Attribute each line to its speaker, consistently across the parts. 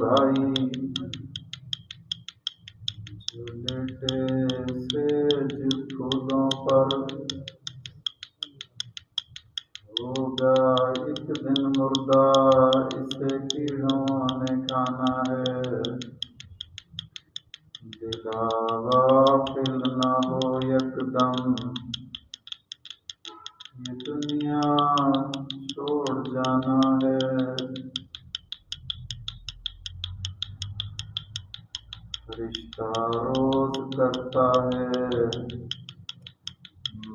Speaker 1: भाई, जो लेटे सेज फूलों पर, होगा एक दिन मुर्दा, इसे कीड़ों ने खाना है। दिला गाफिल न हो यकदम, ये दुनिया छोड़ जाना है। रिश्ता रोज करता है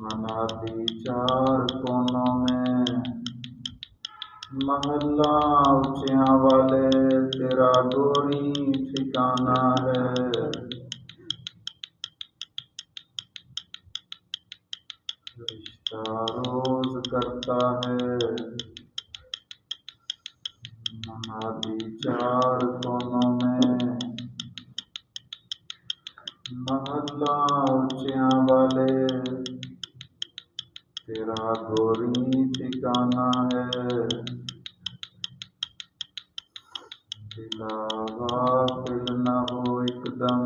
Speaker 1: मनादी चार कोनों में, महल्ला ऊंचियां वाले तेरा गोरी ठिकाना है। रिश्ता रोज करता है मनादी चार कोनों में, महल्ला ऊंचियां वाले तेरा गोरी ठिकाना है। दिला गाफिल न हो एकदम,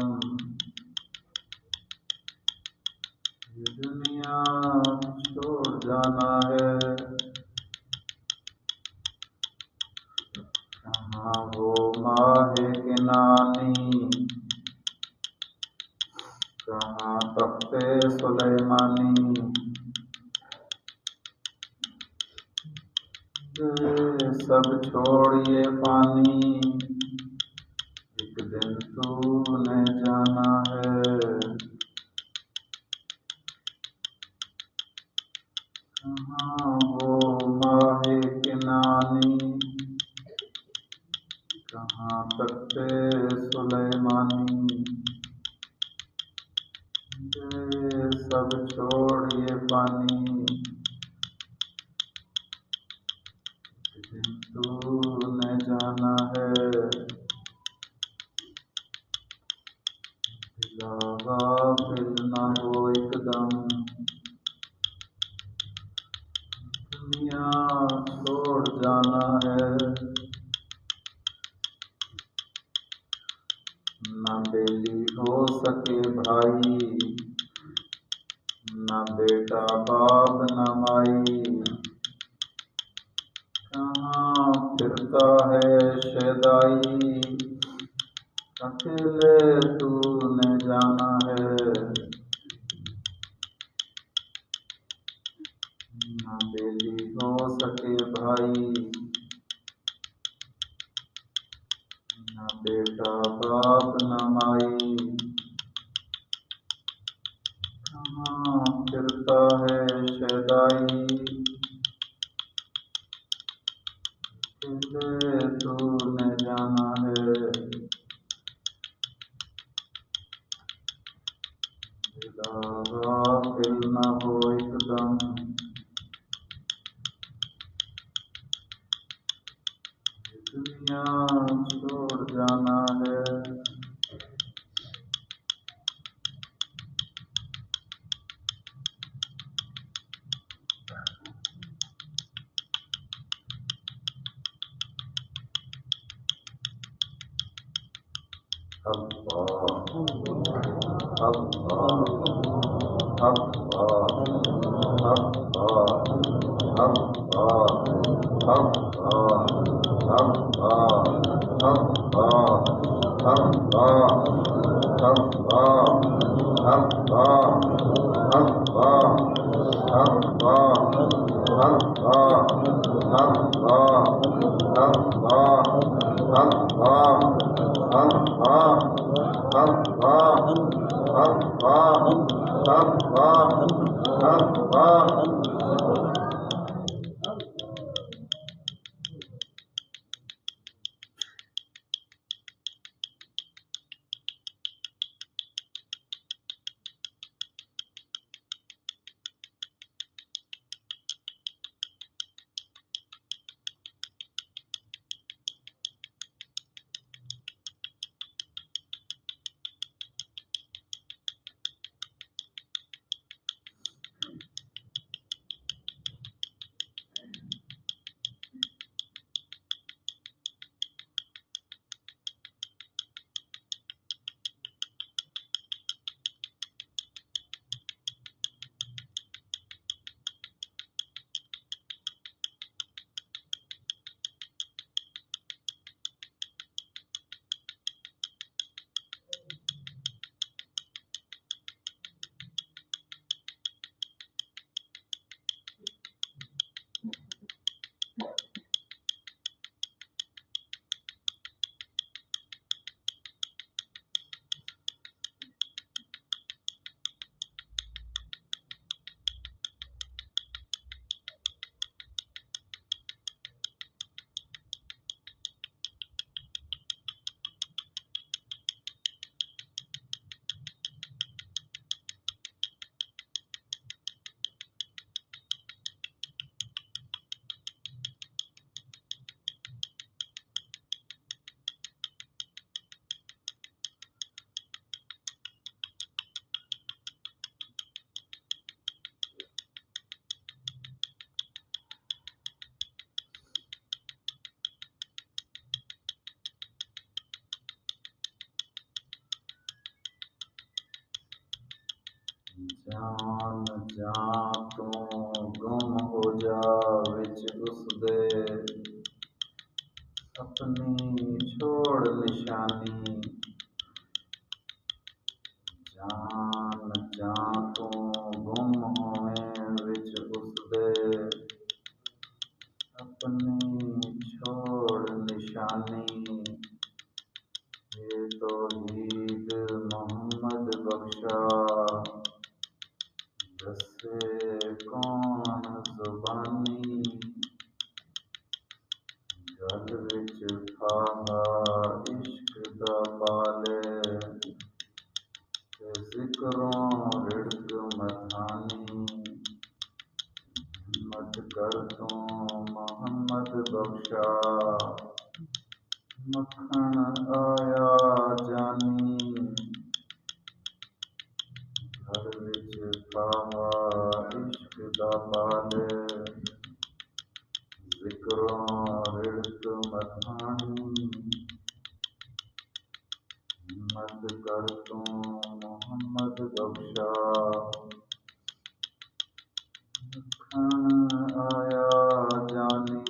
Speaker 1: ये दुनिया छोड़ जाना है। कहाँ वो माहे की नानी, कहाँ तख्ते सुलेमानी, सब छोड़िए पानी, एक दिन तूने जाना है। कहाँ वो माहे की नानी, कहाँ तख्ते सुलेमानी, सब छोड़िए पानी, तूने जाना है। दिला गाफिल न हो एकदम, दुनिया छोड़ जाना है। न बेली हो सके भाई, न बेटा बाप न माई, कहाँ फिरता है शैदाई, अकेले तूने जाना है। न बेली हो सके भाई, न बेटा बाप न माई, कहाँ फिरता है शैदाई, अकेले तूने जाना है। दिला गाफिल न हो एकदम, दुनिया छोड़ जाना है। अल्लाह अल्लाह अल्लाह अल्लाह अल्लाह ਜਾਨ ਜਾਂ ਤੂੰ ਗੁੰਮ ਹੋ ਜਾ ਵਿੱਚ ਉਸਦੇ, ਆਪਣੀ ਛੋੜ ਨਿਸ਼ਾਨੀ। ਜਾਨ ਜਾਂ ਤੂੰ ਗੁੰਮ ਹੋਵੇਂ ਵਿੱਚ ਉਸਦੇ, ਆਪਣੀ ਛੋੜ ਨਿਸ਼ਾਨੀ। ਇਹ ਤੌਹੀਦ ਮੁਹੰਮਦ ਬਖਸ਼ਾ, ਦੱਸੇ ਕੌਣ ਜ਼ੁਬਾਨੀ। ਗਲ ਵਿੱਚ ਫਾਹਾ ਇਸ਼ਕ ਦਾ ਪਾਲੇ, ਤੇ ਜ਼ਿਕਰੋਂ ਰਿੜਕ ਮਥਾਨੀ। ਹਿੰਮਤ ਕਰ ਤੂੰ ਮੁਹੰਮਦ ਬਖਸ਼ਾ, ਮੱਖਣ ਆਇਆ ਜਾਨੀ। ਘਰ ਵਿੱਚ ਫਾਹਾ ਇਸ਼ਕ ਦਾ ਪਾਲੇ, ਜ਼ਿਕਰੋਂ ਰਿੜਕ ਮਥਾਨੀ। ਹਿੰਮਤ ਕਰ ਤੂੰ ਮੁਹੰਮਦ ਬਖਸ਼ਾ, ਮੱਖਣ ਆਇਆ ਜਾਨੀ।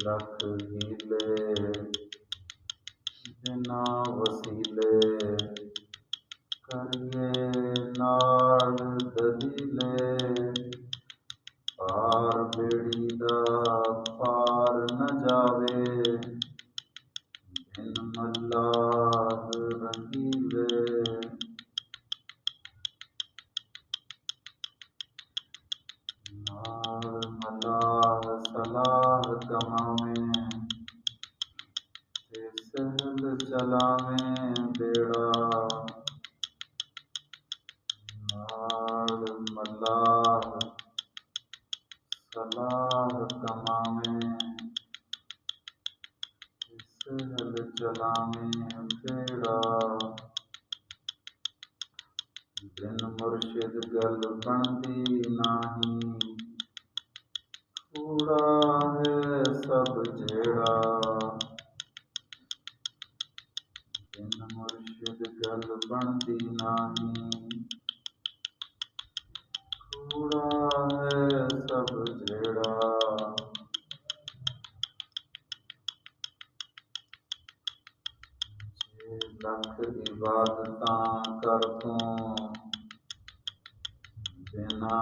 Speaker 1: ਲੱਖ ਹੀਲੇ ਬਿਨਾ ਵਸੀਲੇ, ਕਰੀਏ ਨਾਲ ਦਲੀਲੇ। ਪਾਰ ਬੇੜੀ ਦਾ ਪਾਰ ਨ ਜਾਵੇ, ਬਿਨ ਮੱਲਾਹ ਰੰਗੀਲੇ। ਨਾਲ ਮੱਲਾਹ ਸਲਾਹ ਕਮਾਵੇਂ, ਤੇ ਸਹਿਲ ਚਲਾਵੇਂ ਬੇੜਾ। ਨਾਲ ਮੱਲਾਹ ਸਲਾਹ ਕਮਾਵੇਂ, ਤੇ ਸਹਿਲ ਚਲਾਵੇਂ ਬੇੜਾ। ਬਿਨ ਮੁਰਸ਼ਿਦ ਗਲ ਬਣਦੀ ਨਾਹੀਂ, ਕੂੜਾ ਹੈ ਸਭ ਜਿਹੜਾ। ਬਿਨ ਮੁਰਸ਼ਿਦ ਗਲ ਬਣਦੀ ਨਾਹੀਂ, ਕੂੜਾ ਹੈ ਸਭ ਜਿਹੜਾ। ਜੇ ਲੱਖ ਇਬਾਦਤਾਂ ਕਰ ਤੂੰ, ਬਿਨਾ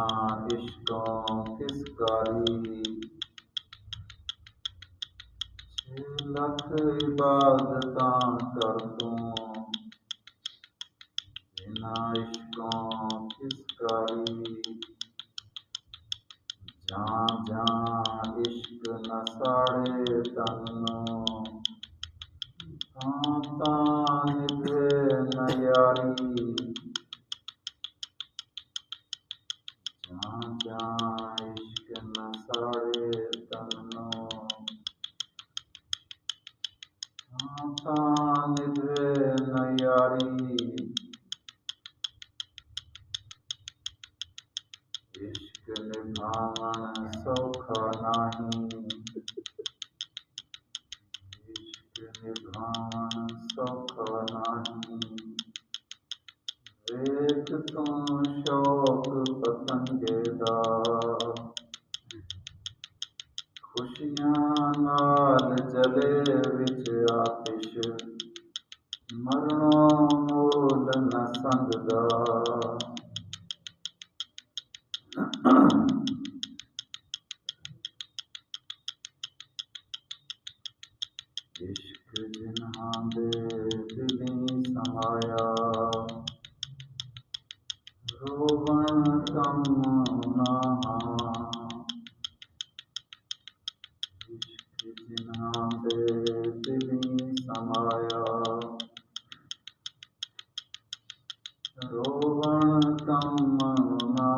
Speaker 1: ਇਸ਼ਕੋਂ ਕਿਸ ਕਾਰੀ। ਛੇ ਲੱਖ ਇਬਾਦਤਾਂ ਕਰ ਤੂੰ, ਬਿਨਾ ਇਸ਼ਕੋਂ ਕਿਸ ਕਾਰੀ। ਜਾਂ ਜਾਂ ਇਸ਼ਕ ਨ ਸਾੜੇ ਤਨ ਨੂੰ, ਤਾਂ ਤਾਂ ਨਿਭੇ ਨ ਯਾਰੀ। ਜਾਂ ਜਾਂ ਇਸ਼ਕ ਨ ਸਾੜੇ ਤਨ ਨੂੰ, ਤਾਂ ਤਾਂ ਨਿਭੇ ਨ ਯਾਰੀ। ਇਸ਼ਕ ਨਿਭਾਵਣ ਸੌਖਾ ਨਾਹੀਂ, ਇਸ਼ਕ ਨਿਭਾਵਣ ਸੌਖਾ ਨਾਹੀਂ। ਵੇਖ ਤੂੰ ਸ਼ੌਕ ਪਤੰਗੇ ਦਾ, ਖੁਸ਼ੀਆਂ ਨਾਲ ਜਲੇ ਵਿੱਚ ਆਤਿਸ਼। ਮਰਨੋਂ ਮੋਲ ਨ ਸੰਗਦਾ, ਇਸ਼ਕ ਜਿਨ੍ਹਾਂ ਦੇ ਦਿਲੀਂ ਸਮਾਇਆ। ਰੋਵਣ ਕੰਮ ਨਾ, ਇਸ਼ਕ ਜਿਨ੍ਹਾਂ ਦੇ ਦਿਲੀਂ ਸਮਾਇਆ। ਰੋਵਣ ਕੰਮ ਨਾ,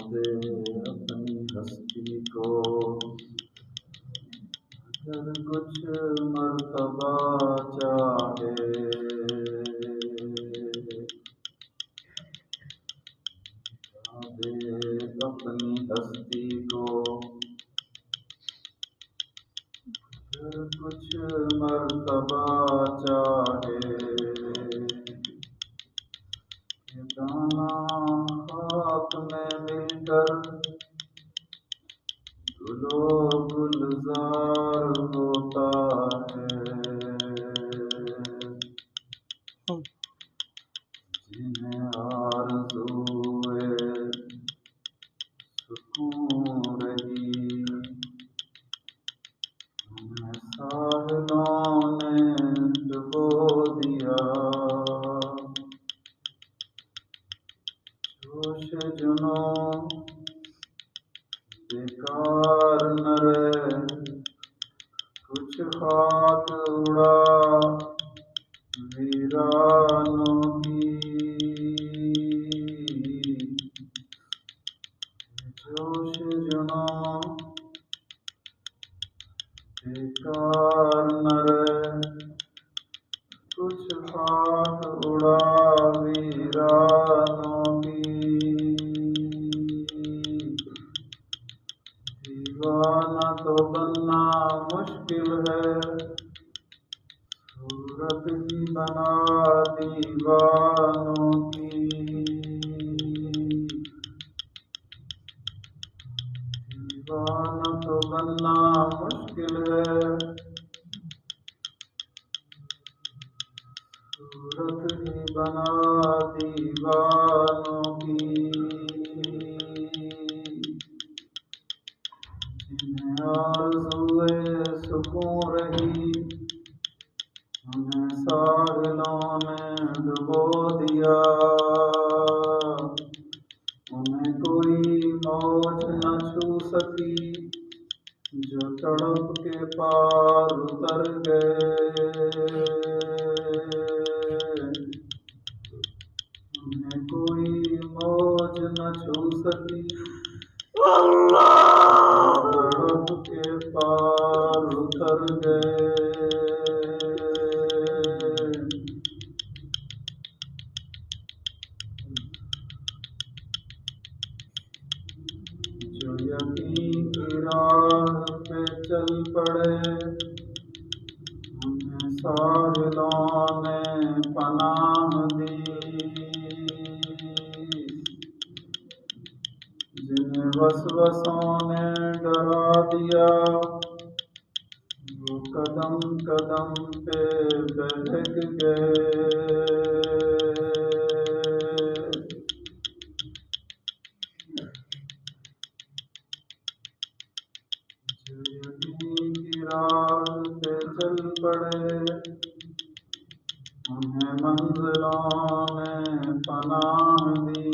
Speaker 1: दे अपनी हस्ती को, अगर कुछ मर्तबा चाहे, दे अपनी हस्ती को, अगर कुछ मर्तबा चाहे, दाना खाक में मिलकर गुलो गुलजार होता है। जिन्हें आरज़ूए सुकून रही, उन्हें साहिलों ने डुबो दिया। जोश जुनूं बेकार न रहे, कुछ खाक उड़ा वीरानों की। जोश जुनूं बेकार न रहे, कुछ खाक उड़ा वीरानों की। दीवाना तो बनना मुश्किल है, सूरत ही बना दीवानों की। दीवाना तो बनना मुश्किल है, सूरत ही बना दीवानों की। जिन्हें आरज़ूए सुकून रही, उन्हें साहिलों ने डुबो दिया। उन्हें कोई मौज न छू सकी, जो तड़प के पार उतर गए। उन्हें कोई मौज न छू सकी, तड़प के पार उतर गए। जो यकीन की राह पे चल पड़े, उन्हें साहिलों ने पनाह दी। जिन्हें वसवसों ने डरा दिया, वो कदम कदम पे बहक गए। जो यकीन की राह पे चल पड़े, उन्हें मंजिलों ने पनाह दी।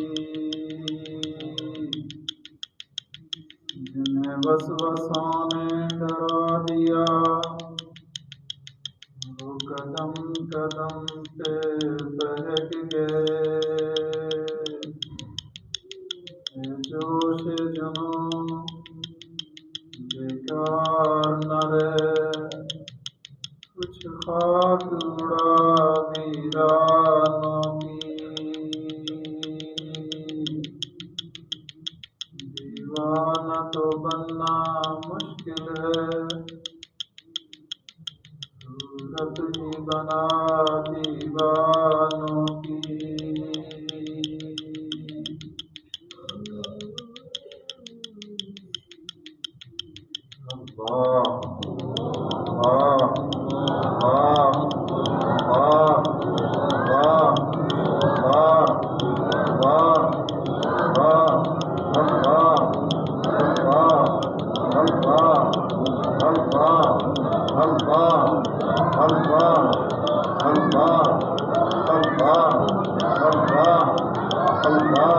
Speaker 1: जिन्हें वसवसों ने डरा दिया, वो कदम कदम पे बहक गए। ये जोश जुनून बेकार न रहे, कुछ खाक उड़ा वीरानों की। दीवाना तो बनना मुश्किल है, सूरत ही बना दीवानों की। अल्लाह अल्लाह अल्लाह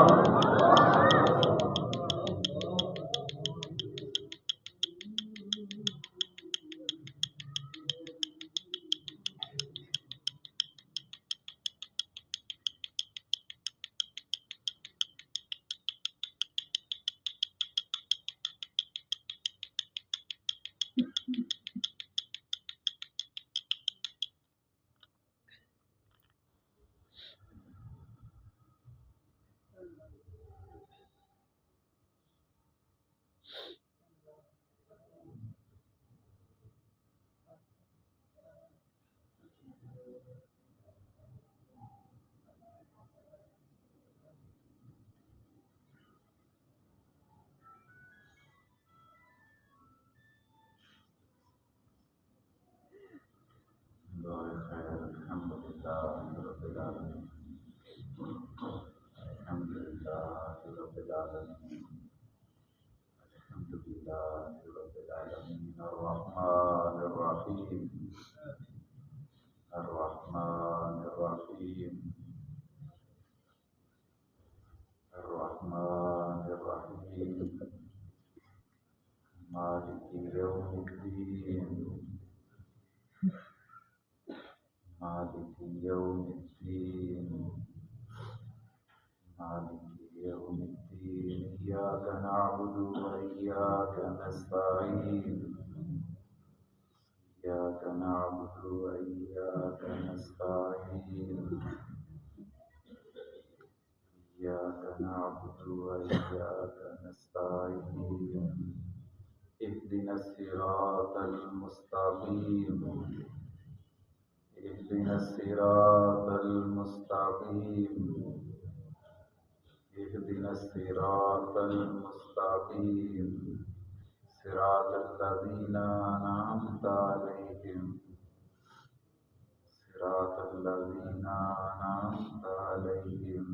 Speaker 1: इय्याक नअबुदु व इय्याक नस्तईन इय्याक नअबुदु व इय्याक नस्तईन इय्याक नअबुदु व इय्याक नस्तईन इहदिनस सिरातल मुस्तकीम इहदिनस सिरातल मुस्तकीम इहदिनस सिरातल मुस्तकीम सिरातल लज़ीना अनअमता अलैहिम सिरातल लज़ीना अनअमता अलैहिम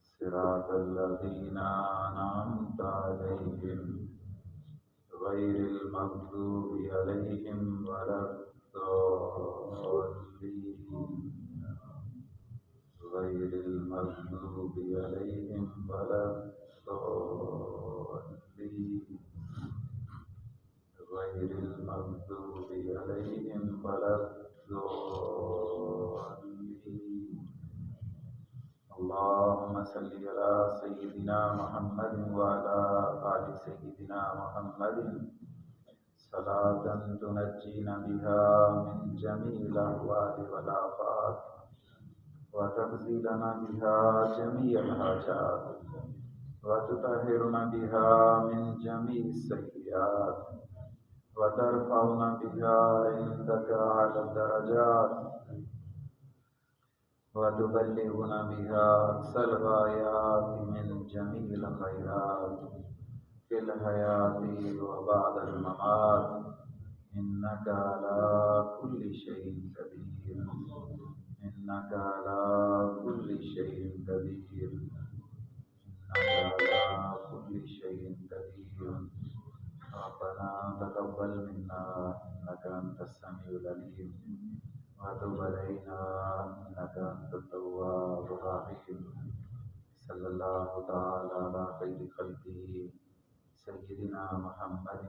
Speaker 1: सिरातल लज़ीना अनअमता अलैहिम गैरिल मग़ज़ूबि अलैहिम वलद्दॉल्लीन गैरिल मग़ज़ूबि अलैहिम वलद्दॉल्लीन गैरिल मग़ज़ूबि अलैहिम वलद्दॉल्लीन अल्लाहुम्मा सल्लि अला सय्यिदिना मुहम्मद व अला आलि सय्यिदिना मुहम्मद सलातन तुनज्जीना बिहा मिन जमीइल अहवालि वल आफात व तग़फ़िरुना बिहा जमीअल हाजात व तुतहिरुना बिहा मिन जमीइस सय्यिआत व तरफ़उना बिहा इंदका अला दरजात व तुबल्लिगुना बिहा अक़सल गायात मिन जमीइल खैरात फिल हयाती व बअदल ममात इन्नका अला कुल्ली शैइन कदीर इन्नका अला कुल्ली शैइन कदीर इन्नका अला कुल्ली शैइन कदीर रब्बना तक़ब्बल मिन्ना इन्नका अंतस समीउल अलीम व तुब अलैना इन्नका अंतत तव्वाबुर रहीम सल्लल्लाहु तआला अला खैरि खल्क़िही सय्यिदिना मुहम्मद